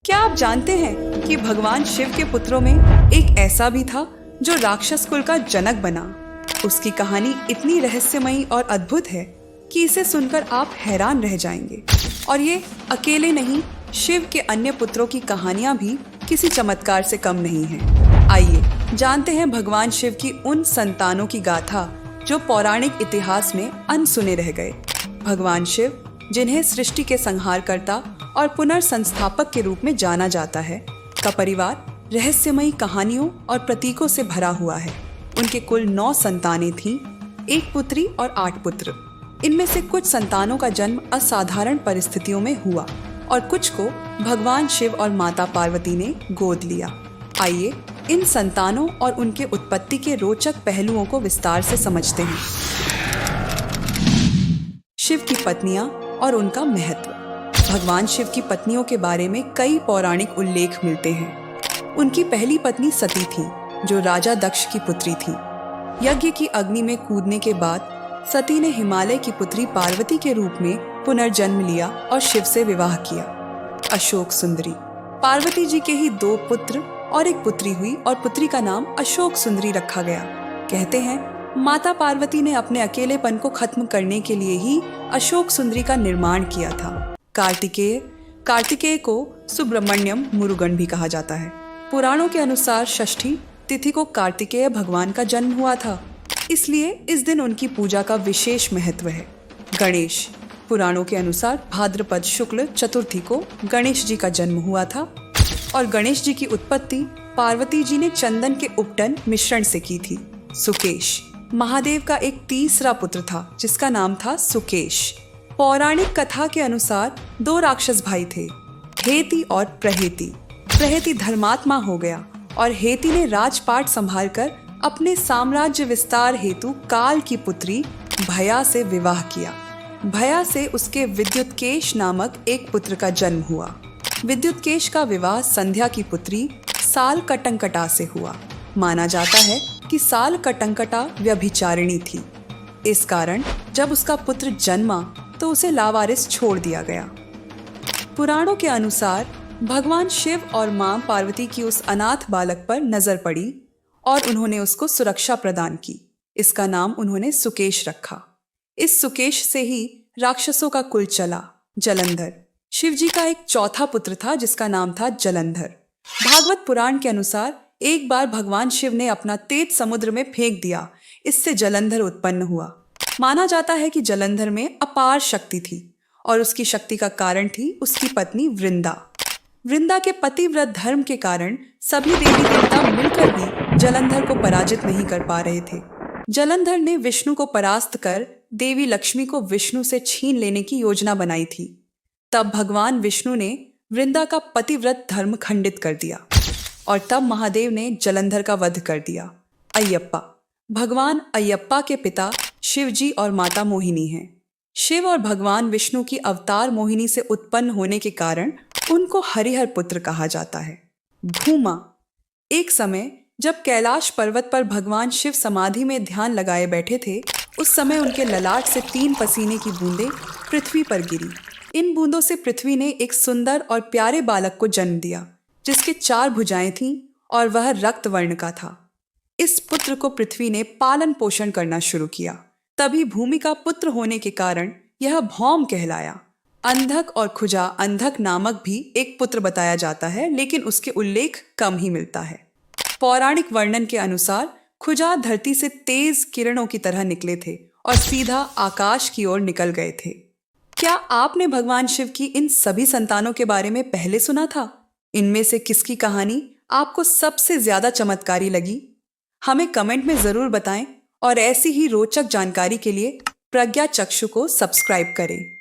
क्या आप जानते हैं कि भगवान शिव के पुत्रों में एक ऐसा भी था जो राक्षस कुल का जनक बना। उसकी कहानी इतनी रहस्यमयी और अद्भुत है कि इसे सुनकर आप हैरान रह जाएंगे। और ये अकेले नहीं, शिव के अन्य पुत्रों की कहानियां भी किसी चमत्कार से कम नहीं हैं। आइए जानते हैं भगवान शिव की उन संतानों की गाथा जो पौराणिक इतिहास में अनसुने रह गए। भगवान शिव, जिन्हें सृष्टि के संहारकर्ता और पुनर्संस्थापक के रूप में जाना जाता है, का परिवार रहस्यमयी कहानियों और प्रतीकों से भरा हुआ है। उनके कुल 9 संतानें थीं, 1 पुत्री और 8 पुत्र। इनमें से कुछ संतानों का जन्म असाधारण परिस्थितियों में हुआ और कुछ को भगवान शिव और माता पार्वती ने गोद लिया। आइए इन संतानों और उनके उत्पत्ति के रोचक पहलुओं को विस्तार से समझते हैं। शिव की पत्नियां और उनका महत्व। भगवान शिव की पत्नियों के बारे में कई पौराणिक उल्लेख मिलते हैं। उनकी पहली पत्नी सती थी, जो राजा दक्ष की पुत्री थी। यज्ञ की अग्नि में कूदने के बाद सती ने हिमालय की पुत्री पार्वती के रूप में पुनर्जन्म लिया और शिव से विवाह किया। अशोक सुंदरी। पार्वती जी के ही 2 पुत्र और 1 पुत्री हुई और पुत्री का नाम अशोक सुंदरी रखा गया। कहते हैं माता पार्वती ने अपने अकेलेपन को खत्म करने के लिए ही अशोक सुंदरी का निर्माण किया था। कार्तिकेय को सुब्रमण्यम मुरुगन भी कहा जाता है। पुराणों के अनुसार षष्ठी तिथि को कार्तिकेय भगवान का जन्म हुआ था, इसलिए इस दिन उनकी पूजा का विशेष महत्व है। गणेश। पुराणों के अनुसार भाद्रपद शुक्ल चतुर्थी को गणेश जी का जन्म हुआ था और गणेश जी की उत्पत्ति पार्वती जी ने चंदन के उपटन मिश्रण से की थी। सुकेश। महादेव का एक तीसरा पुत्र था जिसका नाम था सुकेश। पौराणिक कथा के अनुसार 2 राक्षस भाई थे, हेति और प्रहेति। प्रहेति धर्मात्मा हो गया और हेति ने राजपाट संभालकर अपने साम्राज्य विस्तार हेतु काल की पुत्री भया से विवाह किया। भया से उसके विद्युतकेश नामक एक पुत्र का जन्म हुआ। विद्युतकेश का विवाह संध्या की पुत्री साल कटंकटा से हुआ। माना जाता है कि साल कटंकटा व्यभिचारिणी थी। इस कारण जब उसका पुत्र जन्मा तो उसे लावारिस छोड़ दिया गया। पुराणों के अनुसार भगवान शिव और मां पार्वती की उस अनाथ बालक पर नजर पड़ी और उन्होंने उसको सुरक्षा प्रदान की। इसका नाम उन्होंने सुकेश रखा। इस सुकेश से ही राक्षसों का कुल चला। जलंधर। शिव जी का एक चौथा पुत्र था जिसका नाम था जलंधर। भागवत पुराण के अनुसार एक बार भगवान शिव ने अपना तेज समुद्र में फेंक दिया, इससे जलंधर उत्पन्न हुआ। माना जाता है कि जलंधर में अपार शक्ति थी और उसकी शक्ति का कारण थी उसकी पत्नी वृंदा। वृंदा के पतिव्रत धर्म के कारण सभी देवी देवता मिलकर भी जलंधर को पराजित नहीं कर पा रहे थे। जलंधर ने विष्णु को परास्त कर देवी लक्ष्मी को विष्णु से छीन लेने की योजना बनाई थी। तब भगवान विष्णु ने वृंदा का पतिव्रत धर्म खंडित कर दिया और तब महादेव ने जलंधर का वध कर दिया। अयप्पा। भगवान अयप्पा के पिता शिव जी और माता मोहिनी हैं। शिव और भगवान विष्णु की अवतार मोहिनी से उत्पन्न होने के कारण उनको हरिहर पुत्र कहा जाता है। भूमा। एक समय जब कैलाश पर्वत पर भगवान शिव समाधि में ध्यान लगाए बैठे थे, उस समय उनके ललाट से 3 पसीने की बूंदें पृथ्वी पर गिरी। इन बूंदों से पृथ्वी ने एक सुंदर और प्यारे बालक को जन्म दिया जिसके 4 भुजाएं थीं और वह रक्त वर्ण का था। इस पुत्र को पृथ्वी ने पालन पोषण करना शुरू किया। तभी भूमि का पुत्र होने के कारण यह भौम कहलाया। अंधक और खुजा अंधक नामक भी एक पुत्र बताया जाता है, लेकिन उसके उल्लेख कम ही मिलता है। पौराणिक वर्णन के अनुसार खुजा धरती से तेज किरणों की तरह निकले थे और सीधा आकाश की ओर निकल गए थे। क्या आपने भगवान शिव की इन सभी संतानों के बारे में पहले सुना था? इनमें से किसकी कहानी आपको सबसे ज्यादा चमत्कारी लगी? हमें कमेंट में जरूर बताएं और ऐसी ही रोचक जानकारी के लिए प्रज्ञा चक्षु को सब्सक्राइब करें।